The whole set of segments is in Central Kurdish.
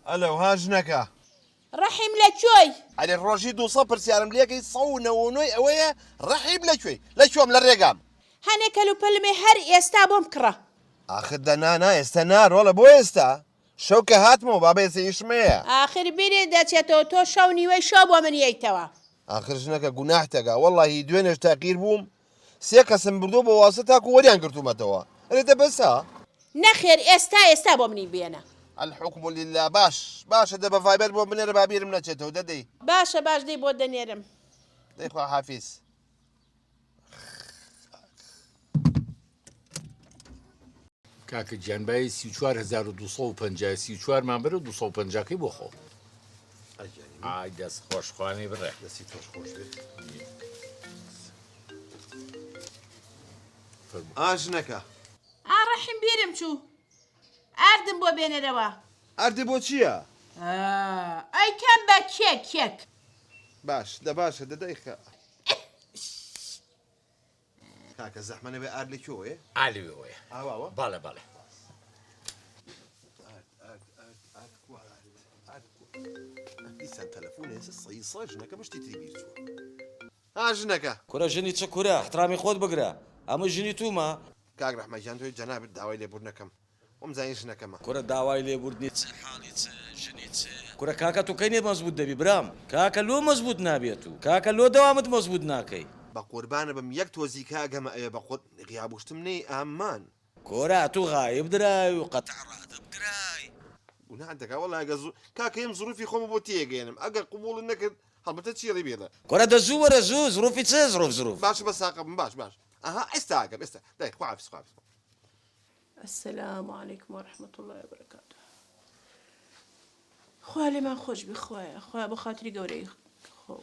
ئەلە و هاژنەکە ڕەحیم لەکوێی؟ ئەرێ ڕۆژی 200 پرسیارم لێکەی 199 ئەوەیە ڕەحیم لەکوێی لەکوێم لە ڕێگام هەنێک کەلوپەلمێ هەر ئێستا بۆم کڕە. ئاخر دەنانا ئێستا ناڕۆڵە بۆ ئێستا شەو کە هاتمەوە بابێسە ئیشمەیە ئاخر بیرێ دەچێتەوە تۆ شەو نیوەی شەو بۆ من یەیتەوە. ئاخر ژنەکە گوناحتەکە وەڵڵاهی دوێنێش تاقیر بووم سێ کەسم بردو بە واسە تاکو وەریان گرتوومەتەوە ئەرێتە بەسا نەخێر ئێستا بۆ منی بێنە. الحكم لله باشە دە بە ڤایبەر بۆ بنێرە بابیرم نەچێتەوە دەدەی باشە باش دەی بۆ دەنێرم. دەیخوا حافیز کاکە گیانبایی 4,250 مان بەرە 250کەی بۆ خۆ ئای دەست خۆشخوانەی بڕێ دەستی تۆش خۆش بێت ئاژنەکە ڕەحیم بیرم چوو ئاردم بۆ بێنەرەوە. ئەردی بۆ چییە؟ ئەی کەم بە کێک باش دە باشە دەدەیخە کاکە زەحمەنە بێ ئارد لەکوێوەیە؟ ئالوێوەیە ئاواوە؟ بەڵێ بەڵێ دیسان تەلەفۆنێ سەیسا ژنەکە بشتی تری بیر چووە ئاژنەکە کورە ژنی چ کورە احترامی خۆت بگرە ئەمە ژنی تومە کاک ڕەحمەجان تۆی جەنابەت داوای لێبوردنەکەم وەم زانین ژنەکەمە کورە داوای لێبوردنی چ حاڵی چ ژنی چ کورە کاکە تو کەی نێ مەزبوط دەبی برام کاکە لۆ مەزبوط نابێت و کاکە لۆ دەوامت مەزبوط ناکەی بە قوربانە بم یەک تۆزی کاگەمە ئەوێ بە خۆت غیابوشتم نەی ئامان کۆرە تو غایب درای و قەتع ڕادە بگرای گوناح دەکا وەڵا ئەگە کاکە یم زروفی خۆمە بۆ تێگەێنم ئەگەر قبوڵ نەکرد هەڵبەتە چیڵی بێڵە کورە دەزوو وەرە زوو زروفی چ زروف باش بە ساقم باش ئەها ئێستا ئەگەم ئێستا دای خوافز السلام علیکم ورحمة الله وبركاته. خوا لێمان خۆش بی خۆیە بە خاتری گەورەی خۆ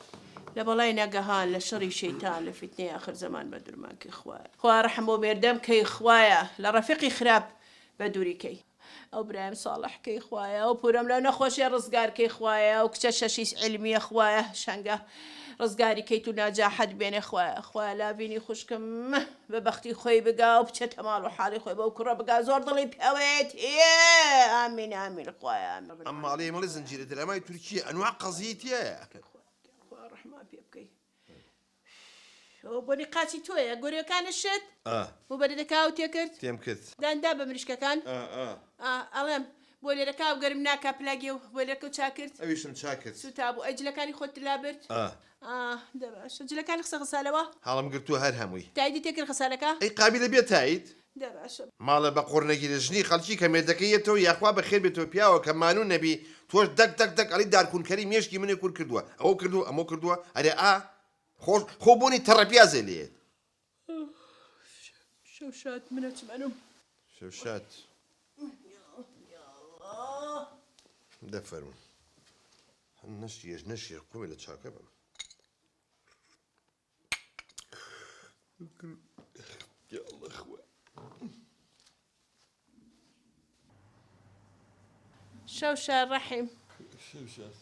لە بەڵای نەگەهان لە شەڕی شەیتان لە فیتنەی آخر زەمان بە دوورمانکەی خوایە خوا ڕەحم بۆ مێردەم کەی خوایە لە ڕەفیقی خراپ بە دووریکەی ئەو برایم ساڵح کەی خوایە ئەو پورەم لەو نەخۆشیە ڕزگارکەی خوایە ئەو کچە شەشی علمیە خوایە شەنگە ڕزگاری کەیت و ناجاحەت بێنێ خوایە لاڤینی خوشکم بە بەختی خۆی بگا و بچێتە ماڵ و حاڵی خۆی بەو کوڕە بگا زۆر دڵی پێوێت ئامین خوایە ئەم ماڵەیە مەڵی زنجیرە دەرەمای تورکیە ئەنواع قەزیی تایە ڕەحمان پێ بکەی ئەو بۆنی قاچی تۆیە گۆریەکانت شت بۆ بەردەکاو تێکرد تێم کرد داندا بە مریشکەکان ئەڵێم بۆ لێرەکاو گەرم ناکا پلاگێ و بۆ لێرەکە و چاکرد ئەویشم چاکرد سوتا بوو ئەجلەکانی خۆت لا برد دەباشە جلەکانی قسە خسالەوە هەڵم گرتووە هەر هەمووی تایدی تێکرد خسالەکە ئەی قابلە بێت تایید دەباشە ماڵە بە قڕنەگیرە ژنی خەڵکی کە مێردەکەیەتەوە یاخوا بە خێر بێتەوە پیاوە کە مانوو نەبی تۆش دەک ئەلی دارکوونکەری مێشکی منێ کور کردووە ئەوە کردو ئەمە کردووە ئەرێ خۆ بۆنی تەڕەپیازێ لێت شەوشات منە چمەنم شەوشات دەفەرم نەشیر قوێ لە چاکە بم شەوشات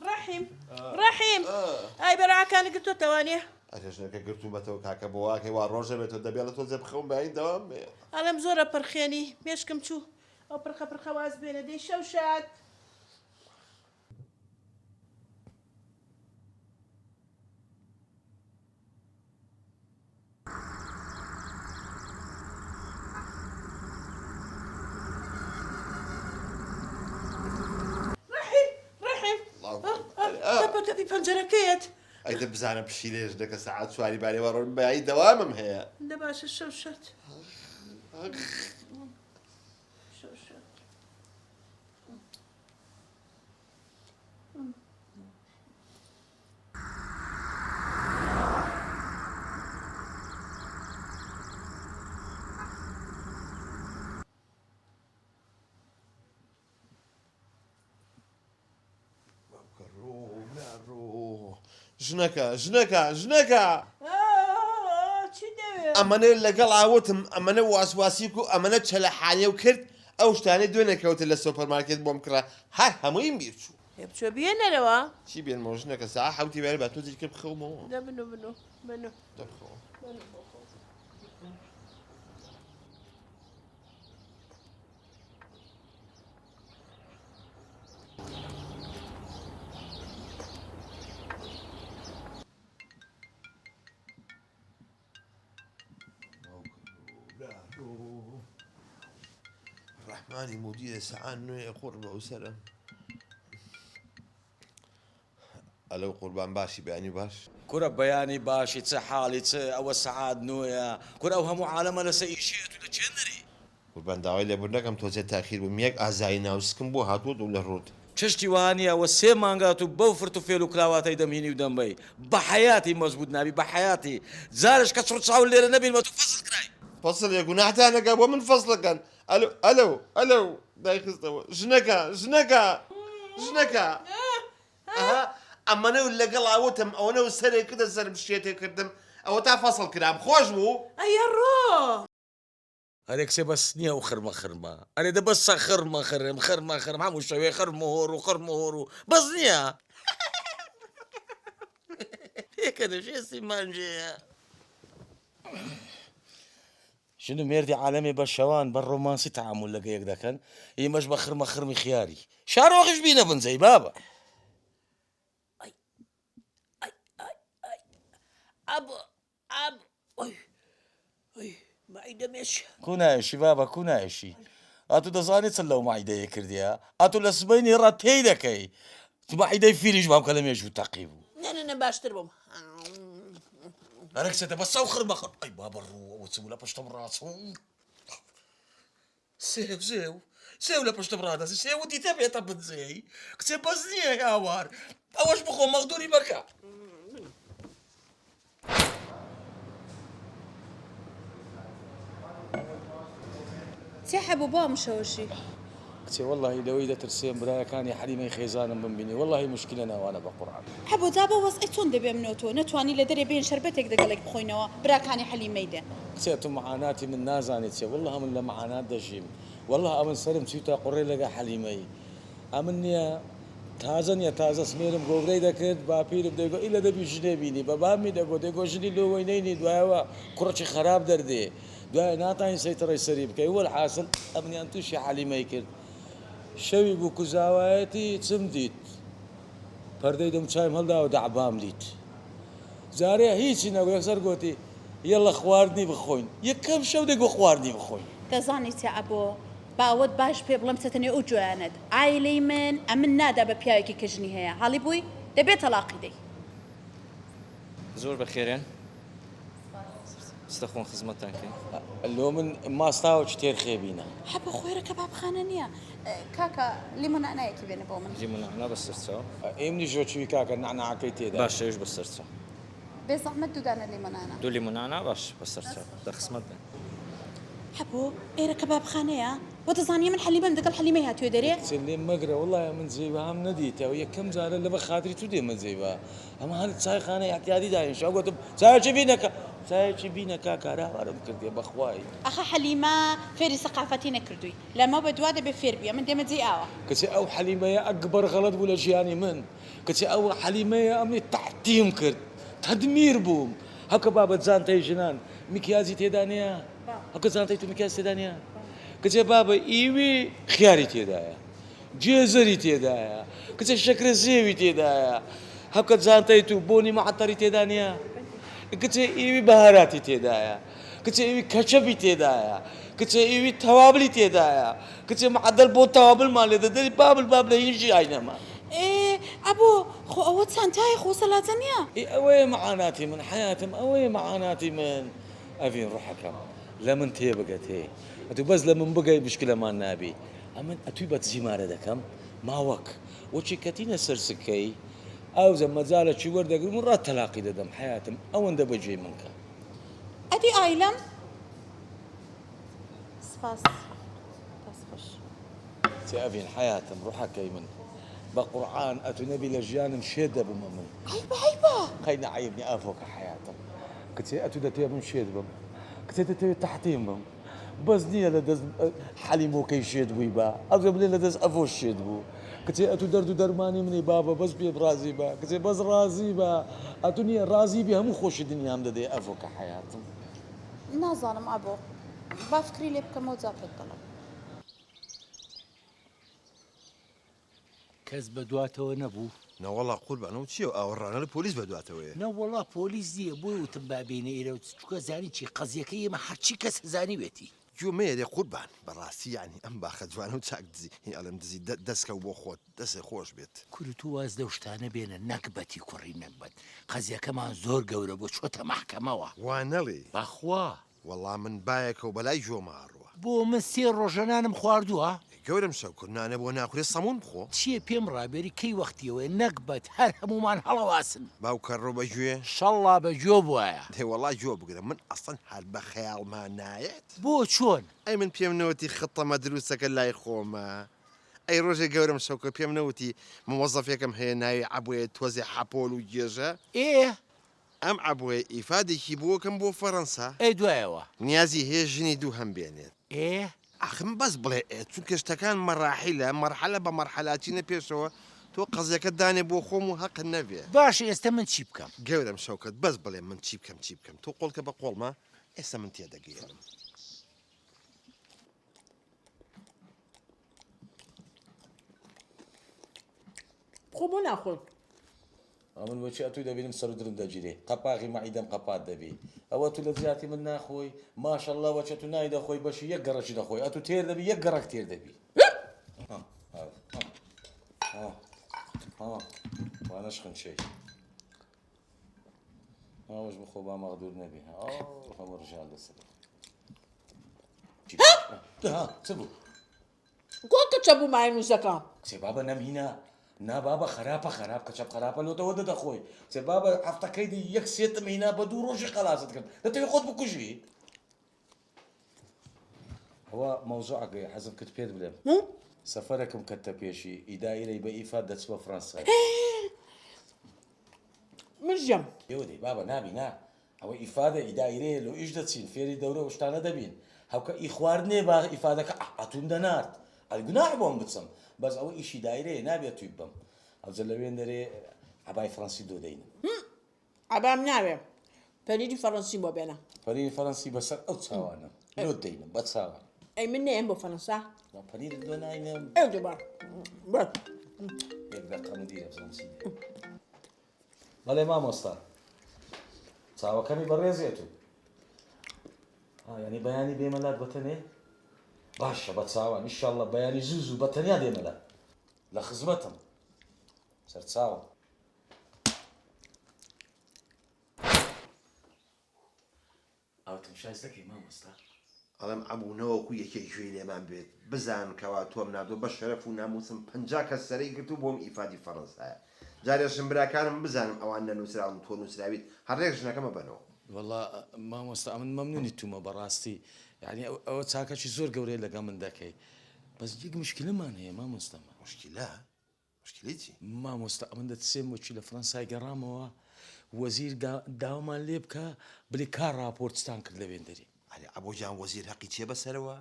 ڕەحیم ڕەحیم ئای بەراکانی گرتو تەوانێ ئەژنەکە گرتوومەتەوە کاکە بۆ واکەی وا ڕۆژە بێتەوە دەبێت لە تۆ جێ بخەوم باین دەوام بێ ئەڵەم زۆرە پرخێنی مێشکم چوو ئەو پرخە واز بێنە دەی شەوشات تەپی پەنجەرەکەیت ئەیدە بزانە پشی لێژ دەکە سەعات چواری بارێوە ڕۆن بایی دەوامم هەیە دەباشە شەوشات ژنەکە چی دەوێت؟ ئەمەنە لەگەڵ ئاوتم ئەمەنە واسواسیک و ئەمەنە چەلەحانێ و کرد ئەو شتانەی دوێ نەکەوتە لە سۆپەرمارکێت بۆم کرا هەر هەمووی بیر چوو بچۆ بێنەرەوە چی بێنمەوە ژنەکە سا حوتی بێر بە تۆ جیکە بخەومەوە دە بنو دەبخەوە ڕەحمانی مدیرە سەعان نوێ قوڕ بە ئەوسەرە ئەلەو قوربان باشی بەیانی باش کورە بەیانی باشی چه حاڵی چ ئەوە سەعات نوێە کورە ئەو هەموو عالەمە لەسەر ئیشێت و لە چێنەری قوربان داوای لێبور نەکەم تۆزێت تاخیر بووم یەک ئازایی ناوسکم بۆ هاتووە و لە ڕوت چشتی وانە ئەوە سێ مانگات و بەو فرت و فێل و کراواتەی دەمهینی و دەمبەی بە حیاتی مەزبوط نابی بە حیاتی زارش کە چڕ چاو لێرە نەبینمە تو فەزل کرای فەسڵ گوناحتانەکە بۆ من فەسڵەکەن ئەلو دایخستەوە ژنەکە ئەمەنە و لەگەڵ ئاوتم ئەوەنە و سەرێک کردە سەرم شێتێ کردم ئەوە تا فەسڵ کرام خۆش بوو ئەیە ڕۆ ئەرێ کسێ بەس نییە و خرمە ئەرێ دە بەسە خرمە خرم هەموو شەوێ خرمۆر و بەس نییە پێکە دەژێستی مانجەیە شنو مێردی عالەمێ بە شەوان بە ڕۆمانسی تەعامل لەگە یەک دەکەن ئێمەش بە خرمە خیاری شارۆخش بینە بنجەی بابە کونایشی بابە کونایشی ئاتو دەزانێت چەند لەو مایدەیە کردیە ئاتو لە سبەینی ڕات پێی دەکەی تو مایدەی فیریش بام کە لە مێژوو تەقی بوو نە باشتر بووم ئەرەکسێتە بە سەو خرمە ئەی بابە ڕوو ئەوە چ بوو لە پشتم ڕاچوو سێو لە پشتم ڕادەسی سێو دیتە بێتە بنجەی کچێ بەس نییە هاوار ئەوەش بخۆ مەغدوری بەکە چێ هەبوو بۆ ئەم شەوەشی کچێ وەڵڵاهی لەوەی دەترسێن برایەکانی حەلیمەی خێزانم بمبینی وەڵڵاهی مشکلە ناوانە بە قورعان هەبوو جا بە وەزعی چۆن دەبێ منەوە نەتوانی لە دەرێ بێن شەربەتێک دەگەڵێک بخۆینەوە براکانی حەلیمەی دێ کچێ تو معاناتی من نازانێت چێ وەڵڵا من لە معانات دەژیم وەڵڵا ئەمن سەرم چیتە قوڕێ لەگە حەلیمەی ئەمن نییە تازە سمێرم گۆگرەی دەکرد باپیرم دەیگۆ ئیلە دەبی ژنێ بینی بە بامی دەگۆ دەیگۆ ژنی لۆوەی نەینی دوایەوە کوڕەکی خراپ دەردێ دوای ناتانی سەیتەڕی سەری بکەی وەرحاسل ئەمنیان تووشی حەلیمەی کرد شەوی بوو کوزاوایەتی چم دیت پەردەی دەم چایم هەڵدا و دەعبام دیت جارێ هیچی نەگو یەکسەر گوتی یەڵە خواردنی بخۆین یەکەم شەو دەگۆ خواردنی بخۆین دەزانی چێ ئەبۆ باوت باش پێ بڵم چەتەنێ ئەو جویانت ئایلەی من ئەمن نادا بە پیاوێکی کەژنی هەیە هەڵی بووی دەبێت تەلاقی دەی زۆر بەخێرێن ستەخۆن خزمەتتانکەین لۆ من ماستاوە چ تێر خێبینە هەبە خۆیرە کە بابخانە نییە کاکە لیمۆنانایەکی بێنە بۆ من لیمۆنانا بە سەرچاو ئێمنی ژۆچوی کاکە نعناعەکەی تێدا باش شەویش بە سەرچاو بێ زەحمەت دوودانە لیمۆنانە دوو لیمۆنانا باش بە سەرچاو دە خزمەت بن هەبوو ئێرە کە بابخانەیە بۆ دەزانیە من حەلیمەم دەگەڵ حەلیمەی هاتووە دەرێ لێم مەگرە وڵای من جێوە هەم نەدیتەوە یەکەم جارە لە بە خاتری تو دێمە جێوە ئەمە هەر چایخانە یاکیادی داینشا گوتم چاوەکی بینەکە چایەکی بینەکە کاراوارم کردێ بەخوای ئەخە حەلیمە فێری سەقافەتی نەکردووی لەمە بە دوا دەبێ فێر بیە من دێمە جێ ئاوە کچێ ئەو حەلیمەیە ئەکبەر غەڵەت بوو لە ژیانی من کچێ ئەو حەلیمەیە ئەمنی تەحتیم کرد تەدمیر بووم هەکە بابەت جانتەی ژنان میکیازی تێدا نیە هەکە جانتەی تو میکیاز تێدا نیە کچێ بابە ئیوی خیاری تێدایە جێزەری تێدایە کچێ شەکرە زێوی تێدایە هەکە جانتەی تو بۆنی مەعەتەری تێدا نیە کچێ ئیوی بەهاراتی تێدایە کچێ ئیوی کەچەبی تێدایە کچێ ئیوی تەوابلی تێدایە کچێ مەعەدەل بۆ تەوابلمان لێ دەدەی باب لە هیچ ژیای نەما ئەبوو خۆ ئەوە چانتای خۆ سەلاجە نییە ئەوەیە مەعاناتی من حیاتم ئەوەیە مەعاناتی من ئەڤین ڕوحەکەم لە من تێبگەت هەیە ئەتوو بەس لە من بگەی بشکلەمان نابی ئەمن ئەتووی بە زیمارە دەکەم ماوەک وەچی کەتینە سەرسکەی ئەو زەمەجارە چی وەردەگرم و ڕات تەلاقی دەدەم حیاتم ئەوەندە بەجێ منکە ئەدی ئایلەم سپاس چێ ئەڤین حیاتم ڕوحەکەی من بقرآن أتو نبي لجيان مشيد أبو ممن خينا عيبني أفوك حياتهم كتير أتو دتي مشيد بم كتير دتي تحتيم بم بس نيا لدز حليمو كي شيد ويبا أغلب لي لدز أفو شيد بو كتير أتو دردو درماني مني بابا بس بي برازي با كتير بس رازي با أتو نيا رازي بها مو خوش الدنيا هم ددي أفوك حياتهم نازانم أبو بافكري لي بكم وزاب الطلب کەس بەدواتەوە نەبوو نەوەڵا قوربانەوە چییە ئاوەڕانە لە پۆلیس بەدواتەوەیە نەوەڵا پۆلیس دیە بۆی وتم بابێنە ئێرە چکە زانی چی قەزیەکە ئێمە هەرچی کەس زانی وێتی گوێمەیە قوربان بەڕاستی ینی ئەم باخە جوانە و چاک دزی هی ئەلم دزی دەستکە و بۆ خۆت دەستێ خۆش بێت کورت و واز لەو شتانە بێنە نەکبەتی کوڕی نەکبەت قەزیەکەمان زۆر گەورە بۆ چۆتە مەحکەمەوە وا نەڵێ بەخوا وەڵام من بایەکە و بەلای ژۆماڕوە بۆ من سێ ڕۆژەنانم خواردووە گەورم شەوکردنانە بۆ ناکورێ سەمون بخۆ چییە پێم ڕابێری کەی وەختیەوەی نەکبەت هەر هەمومان هەڵەواسن باوکە ڕۆ بەگوێ شەڵا بەگوێ بواە دێوەڵا جۆ بگرە من ئەسڵەن هەر بە خەیاڵمان نایەت بۆ چۆن ئەی من پێم نەوەتی خطەمە دروستەکە لای خۆمە ئەی ڕۆژێ گەورم شەوکە پێم نەوتی مۆزەفێکم هەیە ناوی عەبوێ تۆزێ حەپۆل و گێژە ئەم عەبوێ ئیفادێکی بووەکەم بۆ فەڕەنسا ئەی دوایەوە نیازی هەیە ژنی دوو هەم بێنێت ئەخم بەس بڵێ چونکە شتەکان مەراحیلە مەرحەلە بە مەرحەلاچینە پێشەوە تۆ قەزیەکە دانێ بۆ خۆم و هەق نەبێ باش ئێستا من چی بکەم گەورم شەوکەت بەس بڵێ من چی بکەم تۆ قۆڵکە بە قۆڵمە ئێستا من تێدەگەیەم خۆ بۆ ناخۆن من بۆچی ئەتوی دەبینم سەر و درم دەگیرێ قەپاغی مەعیدەم قەپات دەبی ئەوە تو لە زیاتی من ناخۆی ماشەڵڵا وەچە تو نای دەخۆی بەشی یەک گەڕەشی دەخۆی ئەتو تێر دەبی یەک گەڕەک تێر دەبی وانەش خنچەی ئەوەش بخۆ با مەغدور نەبی هەموو ڕژال لەسەر چ بوو گۆکە چە بوو ماینوسەکە کچێ بابە نەمهینە نا بابە خراپە کەچەپ خراپە لۆتەوە دەدەخۆی کچێ بابە هەفتەکەی دی یەک سێتم هینا بە دوو ڕۆژی خەلاست کرد دەتەوێت خۆت بکوژی ئەوە مەوزوعەکەی حەزم کرد پێت بڵێم سەفەرێکم کردتە پێشی ئیدایرەی بە ئیفاد دەچوە فەڕەنسا منژەم ئێوە دەی بابە نابینا ئەوە ئیفادە ئیدایرەیە لۆ ئیش دەچین فێری دەورە و شتانە دەبین هەوکە ئی خواردنێ با ئیفادەکە ئەتون دەنارد ئەلگوناحی بۆم بچم بەس ئەوە ئیشی دایرەیە نابێت توی بم ئەوجە لەوێن دەرێ عەبای فەڕەنسی دۆدەینم ئەبام ناوێ پەنیری فەڕەنسی بۆ بێنە پەنیری فەڕەنسی بەسەر ئەو چاوانە لۆ دەینم بە چاوان ئەی من نێم بۆ فەڕەنسا پەنیر دۆ ناینم ئەو دەبار یەک دەقەم دیرە بزانسی بەڵێ مامۆستا چاوەکەمی بەڕێزێت و یعنی بەیانی بێمەلات بەتەنێ باشە بە چاوان ئینشاڵڵا بەیانی زوو بەتەنیا دێمەلات لە خزمەتم سەرچاوم ئەوتم شایست دەکەی مامۆستا ئەڵەم ئەبوونەوەکو یەکێک گوێی لێمان بێت بزان کەوا تۆم نادۆ بە شەرەف و ناموسم 50 کەس سەرەی گرت و بۆم ئیفادی فەڕەنسایە جارێشم براکانم بزانم ئەوان نەنووسراون تۆ نووسراویت هەڕێک ژنەکەمە بنەوە والله مامۆستا من مەمنونی تومە بەڕاستی یعنی ئەوە چاکەی زۆر گەورەی لەگە من دەکەی بەس یەک مشکلەمان هەیە مامۆستامە مشکلی چی مامۆستا ئەمن دەچێم وەکی لە فەڕەنسای گەڕامەوە وەزیر داوامان لێ بکە بڵێ کار راپۆرتستان کرد لە وێندەری ئەبۆ جان وەزیر هەقی چێ بەسەرەوە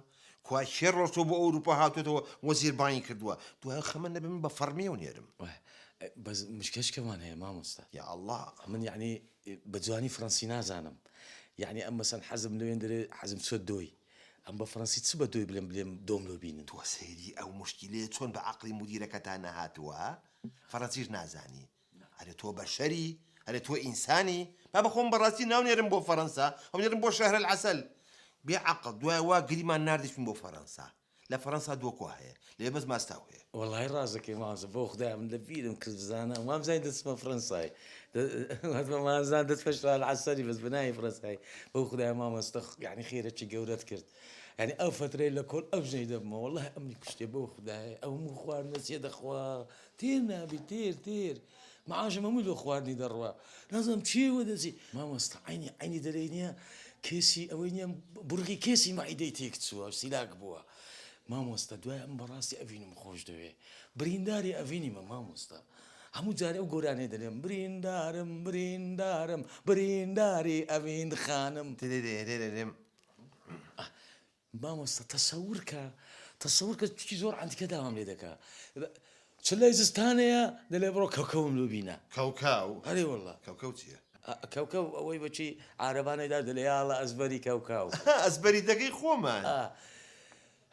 کوای شێ ڕۆژتۆ بۆ ئەوروپا هاتوێتەوە وەزیر بانی کردووە دوای خەمە نەبێ من بە فەرمیێ و نێرم بەس مشکلەشکەمان هەیە مامۆستا یا الله من یعنی بە جوانی فەڕەنسی نازانم یعنی ئەم مەسەن حەزم لەوێن دەرێ حەزم چۆ دۆی ئەم بە فەڕەنسی چ بە دۆی بڵێم دۆم لۆ بینن تۆ سەیری ئەو مشکلێ چۆن بە عەقڵی مدیرەکەتان نەهاتووە فەڕەنسیش نازانی ئەرێ تۆ بەشەری ئەرێ تۆ ئینسانی با بەخۆم بەڕاستی ناونێرم بۆ فەڕەنسا ئەو نێرم بۆ شەهرە العەسەل بێعەقڵ دوای وا گریمان ناردیشم بۆ فەڕەنسا لە فەڕەنسا دۆکۆ هەیە لێ بەس ماستاو هەیە وەڵای ڕازەکەی مازە بۆ خدای من لە بیرم کرد بزانە وام زای دەچمە فەڕەنسای مازان دەست پێش العەسەری بەس بنای فەڕەنسای بۆ خدای مامۆستا یعنی خێرەکی گەورەت کرد یعنی ئەو فترەی لە کۆل ئەو ژنەی دەبمە وەڵای ئەمری کوشتێ بۆ خدای ئەو هەموو خواردنە چێ دەخوا تێر نابی تێر معاشم هەمووی لۆ خواردنی دەڕوا نازانم چێوە دەچی مامۆستا عینی دەرەی نییە کێسی ئەوەی نییە بورغی کێسی مەعیدەی تێک چووە سیلاک بووە مامۆستا دوای ئەم بەڕاستی ئەڤینم خۆش دەوێ برینداری ئەڤینیمە مامۆستا هەموو جارێ ئەو گۆرانێ دەڵێم بریندارم برینداری ئەڤین خانم مامۆستا تەسەور کە چی زۆر عەنتیکە داوام لێ دەکا چ لای زستانەیە دەڵێ بڕۆ کەوکەوم لۆ بینە کەوکاو هەرێ وەڵڵا کەوکەو چییە؟ کەوکەو ئەوەی بەچی عارەبانەیدا دەڵێ یاڵە ئەزبەری کەوکاو ئەزبەری دەکەی خۆمان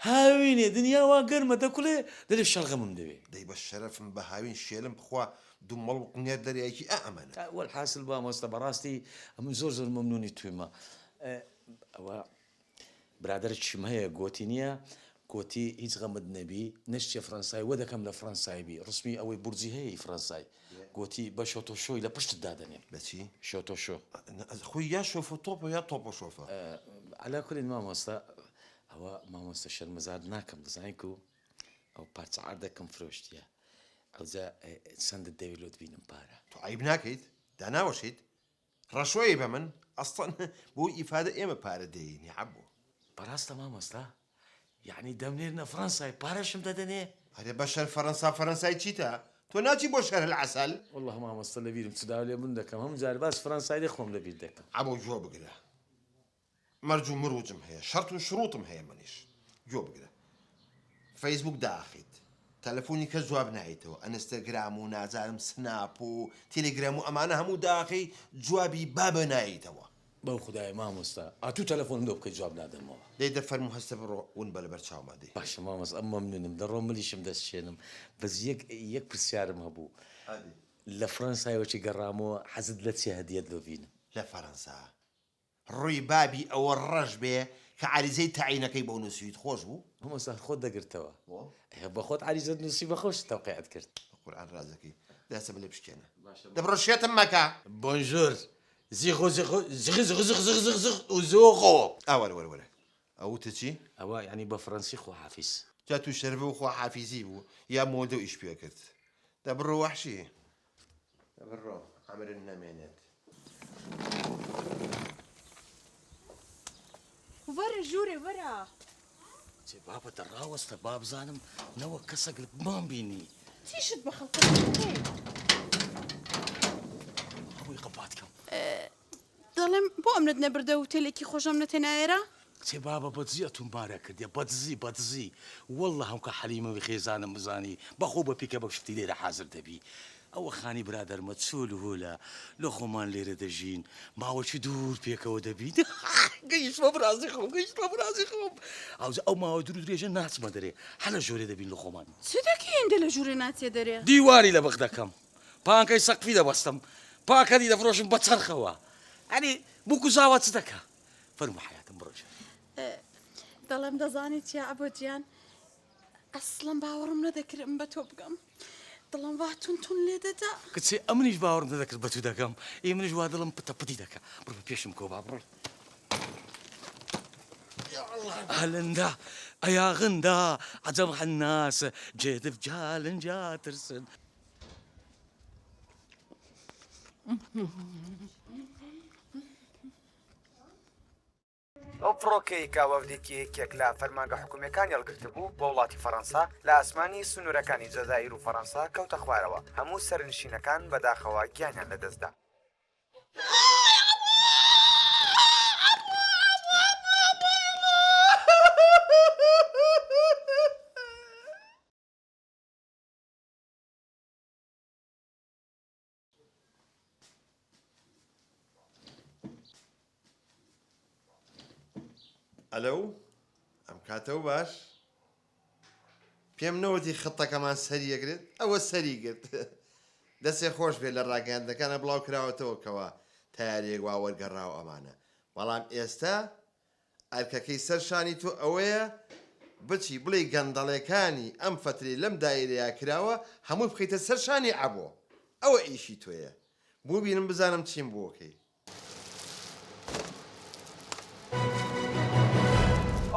هاوینێ دنیا وا گەرمە دەکوڵێ دەلێ شەڵغەمم دەوێ دەی بە شەرەفم بە هاوین شێلم بخوا دوو مەڵ و قنێر دەریایکی ئەمەنە والحاصل مامۆستا بەڕاستی ئەمن زۆر مەمنونی توێمە ئەوە برادرچم هەیە گۆتی نییە گۆتی هیچ غەمت نەبی نەشتێ فەرەنسای وە دەکەم لە فەرەنسایبی ڕسمی ئەوەی بورجی هەیە فەرەنسای گۆتی بە شۆتۆشۆی لە پشتت دادەنێن بەچی؟ شۆتۆشۆ خۆی یا شۆفە تۆپە یا تۆپە شۆفە علا کولین مامۆستا ئەوە مامۆستا شەرمەزار ناکەم دەزانیت و ئەو پارچەعار دەکەم فرۆشتیە ئەوجا چەندت دەوێت لۆت بینم پارە تۆ عیب ناکەیت داناوەشیت ڕەشۆی بە من ئەستان بۆ ئیفادە ئێمە پارە دەینی عەبوو بەڕاستە مامۆستا یعنی دەمنێرنە فەرەنسای پارەشم دەدەنێ هەرێ بە شەر فەرەنسای چیتە؟ تۆ ناچی بۆ شەر العەسەل؟ والله مامۆستا لەبیرم چدا لێ من دەکەم هەموو جار باس فەرەنسای لێ خۆم لەبیر دەکەم عەبوو جۆ بگرە مەرج و مروجم هەیە شەرت و شروتم هەیە منیش جۆ بگرە فەیسبوک داخیت تەلەفۆنی کە جواب نایتەوە ئەنستەگرام و نازانم سناپ و تێلێگرام و ئەمانە هەموو داخی جوابی بابە نایتەوە بەو خدای مامۆستا ئاتوو تەلەفۆنم دۆ بکەیت جواب نادەمەوە دەی دەفەرموو هەستە بڕۆ ون بە لەبەر چاومە دەی باشە مامۆس ئەم مەمنونم دەڕۆ ملیشم دەستشێنم بەس یەک پرسیارم هەبوو لە فەرەنسایەوەی گەڕامەوە حەزت لە چی هەدیەت لۆ بینم لە فەرەنسا ڕووی بابی ئەوە ڕەش بێ کە عریزەی تەعینەکەی بۆ نووسیت خۆش بوو مامۆستا خۆت دەگرتەوە بە خۆت عریزەت نووسی بە خۆش تەوقیعەت کرد قورئان ڕازەکەی دەسە بە لێ بشکێنە دەبڕۆشێتم مەکە بۆنژۆر زۆغۆ ئەوەرە ئەو تە چی؟ ئەوە یعنی بە فەرەنسی خۆحافیز جا تو شەربە و خوا حافیزی بوو یا مۆدە و ئیش پێ کرد دەبڕۆ وەحشی دەبڕۆ ئەمرن نەمێنێت وەرە ژوورێ وەرە چێ بابە دەڕاوەستە با بزانم نەوە کەسەک بمان بینی چیشت بە خەڵکە هەمووی قەپات کەم دەڵێم بۆ ئەمنت نەبردە و تێلێکی خۆشەم نەتێنایێرە چێ بابە بەدزی ئەتونبارە کردێ بەدزی وەڵڵە هەمکە حەلیمەوی خێزانم بزانی بەخۆ بە پیکە بە شتی لێرە حازر دەبی ئەوە خانی برادەرمە چۆل هۆلە لە خۆمان لێرە دەژین ماوەکی دوور پێکەوە دەبین گەیشتمە برازی خۆم ئەوجا ئەو ماوە دوور درێژە ناچمە دەرێ هەلە ژۆرێ دەبین لە خۆمان چ دەکەین لە ژوورێ ناچێ دەرێ دیواری لە بەخ دەکەم پانکەی سەقفی دەبەستم پاکەری دەفرۆشم بە چەرخەوە ئەنی بووکو زاوە چ دەکا فەرمو حیاتم بڕۆژە دەڵێم دەزانیت چیا ئەبۆ گیان ئەسڵم باوەڕم نەدەکرم بە تۆ بگەم دڵم وا تون لێ دەدا کچێ ئەمنیش باوەڕم نەدەکرد بە تو دەکەم ئێ منیش وا دڵم پتە پتی دەکە بڕ بە پێشم کۆ با بڕۆ هەلندا ئەیاغندا عەجەب حەناسە جێدف جالنجا ترسن ئەو فڕۆکەیەکە وەفدێکی یەکێک لە فەرمانگە حکوومەکان هێڵگرت بوو بۆ وڵاتی فەڕەنسا لە ئاسمانی سنوورەکانی جەزایر و فەڕەنسا کەوتە خوارەوە هەموو سەرنشینەکان بەداخەوە گیانیان لەدەستدا ئەلو ئەم کاتەوە باش پێم نەوەتی خەتەکەمان سەریەگرێت ئەوە سەری گرت دەستێ خۆش بێت لە ڕاگەاندەکانە بڵاو کراوەتەوە کەوە تایارێک وا وەرگەڕاو ئەمانە بەڵام ئێستا ئەرکەکەی سەرشانی تۆ ئەوەیە بچی بڵێ گەندەڵەکانی ئەم فتری لەم دایرەیە کراوە هەموو بخەیتە سەرشانی عەبۆ ئەوە ئیشی تۆیە بۆ بینم بزانم چیم بۆکەی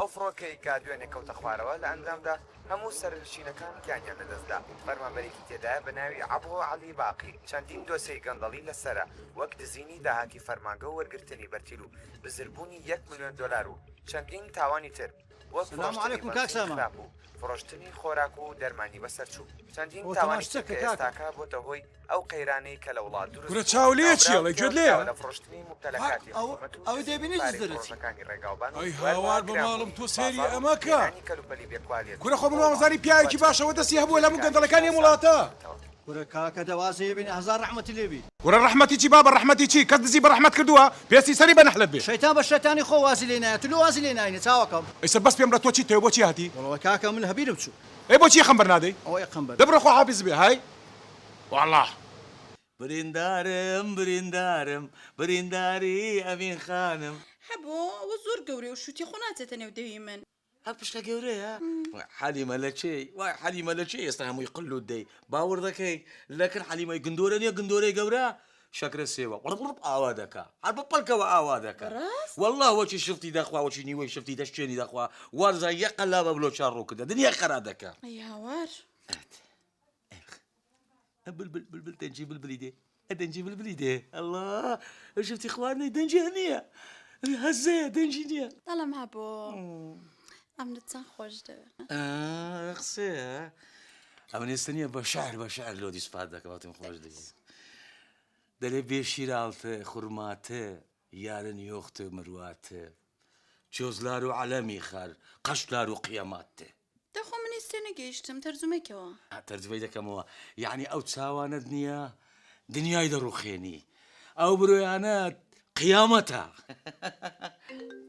ئەو فڕۆکەیەکە دوێنێ کەوتە خوارەوە لە ئەندامدا هەموو سەرنشینەکان گیانیان لەدەستدا فەرمانبەرێکی تێدایە بە ناوی عەبدوڵ عەلی باقی چەندین دۆسەی گەندەڵی لەسەرە وەک دزینی داهاتی فەرمانگە و وەرگرتنی بەرتیل و بزربوونی $1 ملیۆن و چەندین تاوانی تر وەک سلام فرۆشتنی علیکم، مەزنی کاک سامان. خراپ و فڕۆشتنی خۆراک و دەرمانی بەسەرچوو چەندین ئەو تاوانی تەماشا کە کە کاکە. ئێستاکە بۆتە هۆی ئەو قەیرانەی کە لە وڵات دروست گورە چاو لێ چییە؟ لە گوێت لێیە؟ لە فرۆشتنی مبتەلەکاتی حکوومەت و ئەوەی دەبینی پارەی دەرەچی. پرۆژەکانی ڕێگاوبان و ئەی وەرمان هاوار بە کرا ماڵم تۆ سێری بازاڕ و ئەمەکە. گێرانی کەلوپەلی بێکوالیەت گورە خۆ من وامەزانی پیاوێکی باشەوە دەستی هەبووە لە من گەندەڵەکانی وڵاتە. گورە کاکە دەوازەیە بین هەزار ڕەحمەتی لێبی. گورە ڕەحمەتی چی بابە ڕەحمەتی چی؟ کەس دزی بە ڕەحمەت کردووە پێستی سەری بە نەحلت بێ. شەیتان بە شەیتانی خۆ وازی لێ نایە، تلو وازی لێ ناینە چاوەکەم. ئەیسەر بەس پێم لە تۆ چی تۆ بۆچی هاتی؟ وەڵەوە کاکە من هەبیرم چوو. ئەی بۆچی خەمبەر نادەی؟ ئەوەی قەمبەر. دەبڕە خۆ حافیز بێ های. والله. بریندارم بریندارم برینداری ئەمین خانم. هەبوو ئەوە زۆر گەورەی و شووتی خۆ ناچێتە نێو دەوی من. هەر پشتە گەورەیە؟ حەلیمە لە چێ؟ وای حەلیمە لە چێ ئێستا هەمووی قلوت دەی؟ باوەڕ دەکەی لەکن حەلیمەی گندۆرە نییە گندۆرەی گەورە؟ شەکرە سێوە وەڵڵ ئاوا دەکا هەر بە پەڵکەوە ئاوا دەکا. والله وەچی شفتی دەخوا وەچی نیوەی شفتی دەشتێنی دەخوا وارزای یەک قەلابە بلۆ چار ڕووکردە دنیا خەرا دەکا. ئەی هاوار. بلبل دەنجی بلبلی دێ دەنجی بلبلی دێ الله شفتی خواردنەی دەنجی هەنیە هەزەیە دەنجی نییە. دەڵم هەبوو ئەمنت چەند خۆش دەوێت. قسەیە ئەمە ئێستا نییە بە شعر لۆ دیسپات دەکەواتم خۆش دەوێت. دەلێ بێشیرالتە خوڕماتە یارن یۆختە مرواتە چۆزلار و عەلەمی خەر قەشلار و قیاماتە. دەخۆ من ئێستا نەگەیشتم تەرجمەکەوە. تەرجمەی دەکەمەوە یعنی ئەو چاوانت نییە دنیای دەڕوخێنی ئەو برۆیانە قیامەتە.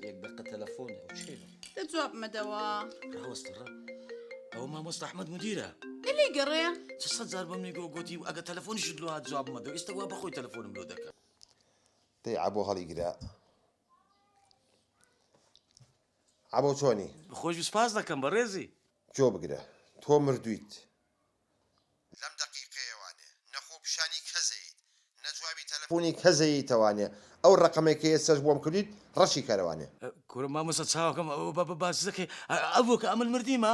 یەک دقە تەلەفۆنە ئەو چێ دە جواب مەدەوە. ڕاوەستەڕە ئەو مامۆستا ئەحمەد مدیرە. لێ گەڕێ. چ سەد جار بەم نێگۆ گوتی ئەگە تەلەفۆنیشت لۆ هات جواب مەدە ئێستا وا بەخۆی تەلەفۆنم لۆ دەکە. دەی عەبۆ هەڵی گرا. عەبۆ چۆنی؟ خۆش سپاس دەکەم بە ڕێزی. جۆ بگرە تۆ مردویت. لەم دەقیقەیەوانێ نەخۆ پیشانی کەزەیت نەجوابی تەلەفۆنی کەزەیی تەوانێ ئەو ڕقەمێکی ئێستاش بۆم کردیت ڕەشی کەرەوانێ. کورە مامۆستا چاوەکەم باس دەکەی ئەوە کە ئەمن مردیمە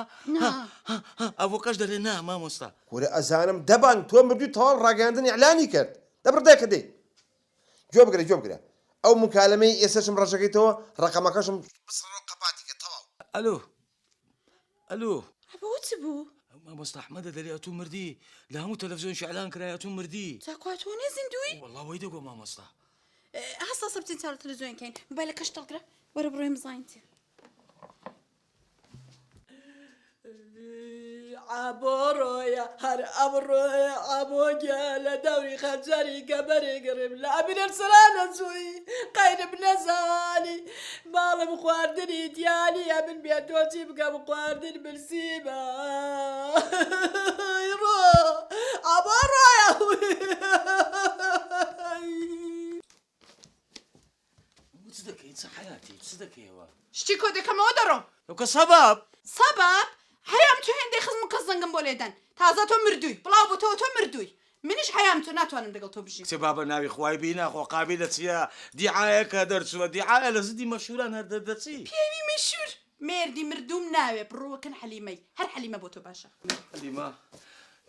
ئەوە کەش دەرێ نا مامۆستا. کورە ئەزانم دەبان تۆ مردوی تەواو ڕاگەاندنی ئەعلانی کرد دەبڕدەکە دەی. جۆ بگرە ئەو مکالمەی ئێستاشم ڕەشەکەیتەوە ڕقەمەکەشم بسڕۆ قەپاتی کە تەواو. ئەلۆ هەبوو چ بوو؟ مامۆستا ئەحمەدە دەرێ ئەتوو مردی لە هەموو تەلەڤیزیۆنش ئەعلان کرای ئەتوو مردی. چاکواتۆنێ زیندوی؟ وەڵڵا وەی دەگۆ مامۆستا. هەستا سەبتین چاو تەلەڤیزیۆن کەین موبایلە کەش تەڵگرە وەرە بڕۆیم زانیتێ. عبۆڕۆیە هەر ئەمڕۆیە ئەمۆگە لە دەوری خەنجەری گەبەری گرم لە ئەبینەر سەرانە چووی قەیرم نەزانی باڵم خواردنی دیانی ئەبن بێت تۆچی بکەم خواردن برسیمە ڕۆ ئەمڕۆیە چ دەکەی چ حیاتی چ دەکەیەوە؟ شتی کۆ دەکەمەوە دەڕۆم. ئەوکە سەباب سەباب هەیام تو هێندەی خزم کەس زەنگم بۆ لێدەن تازە تۆ مردووی بڵاو بۆ تۆ مردووی منیش هەیام تو ناتوانم لەگەڵ تۆ بژیم. کتێ بابە ناوی خوای بینە خۆ قابلە چییە دیعایەکە دەرچووە دیعاە لە زدی مەشهوران هەر دەردەچی پێوی مەشهور مێردی مردووم ناوێ بڕۆوەکەن حەلیمەی هەر حەلیمە بۆ تۆ باشە. حەلیمە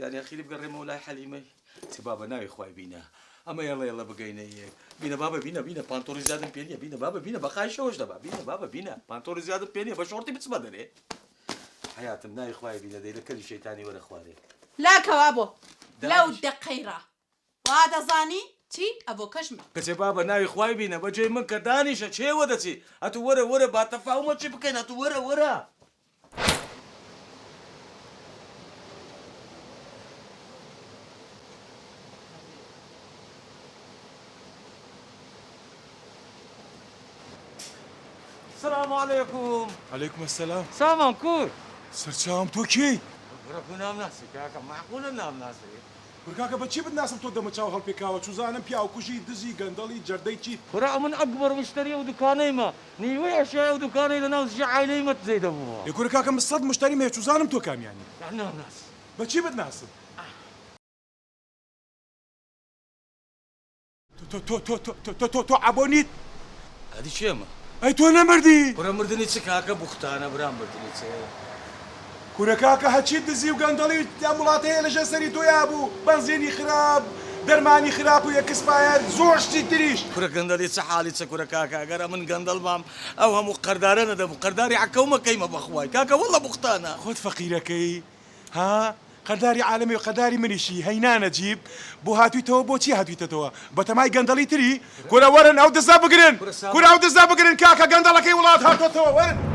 یعنی ئەخیری بگەڕێمەوە لای حەلیمەی کتێ بابە ناوی خوای بینە ئەمە یەڵە بگەینە یەک بینە بابە بینە پانتۆری زیادم پێ نییە بینە بابە بینە بەقای شەوەش دەبا بینە بابە بینە پانتۆری زیادم پێ نییە بە شۆڕتی بچمە دەرێ حیاتم ناوی خوای بینە دەی لە کەلی شەیتانی وەرە خوارێ لاکەوا بۆ لەو دەقەیڕا وا دەزانی چی ئەبۆ کەشمە کەچێ بابە ناوی خوای بینە بەجێی من کە دانیشە چێوە دەچی ئەتو وەرە با تەفاومە چی بکەین ئەتو وەرە السلام عليكم. عليكم السلام. سامان كور. سەرچاوم تۆ کێی؟ ربنا نام ناسي كاكا معقولة نام ناسي. ورکاکە بە چی بتناسم تۆ دەمە چاو هەڵپێکاوە چوزانم پیاوکوژی دزی گەندەڵی جەردەی چی؟ ورا من أكبر مشتري ودكاني ما نيوي أشياء ودكاني لنا وزعايلي ما تزيد أبوها. يقول کاکە من سەد مشتری مێ چوزانم تۆ کامیانی؟ نام ناسي. بە چی بتناسم؟ تۆ عەبۆنیت؟ هذه شيء ما. ئەی تۆ نەمردی؟ ورا مردني كاكا بختانة برام مردني کورە کاکە هەچی دزی و گەندەڵی وڵاتەیە لەژە سەری تۆیا بوو بەنزێنی خراپ دەرمانی خراپ و یەکسپایر زۆر شتی تریش کورە گەندەڵی چه حالی چه کورە کاکە ئەگەر من گەندەڵ بام ئەو هەموو قەردارە نەدەبوو قەرداری عەکەومەکەیمە بەخوای کاکە وەڵڵە بوختانە خۆت فەقیرەکەی ها قەرداری عالەمی و قەرداری منیشی هەینانە جیب بۆ هاتوویتەوە بۆچی هاتوویتەوە بەتەمای گەندەڵی تری کورە وەرن ئەو دەستا بگرن کورە ئەو دەستا بگرن کاکە گەندەڵەکەی وڵات هاتۆتەوە وەرن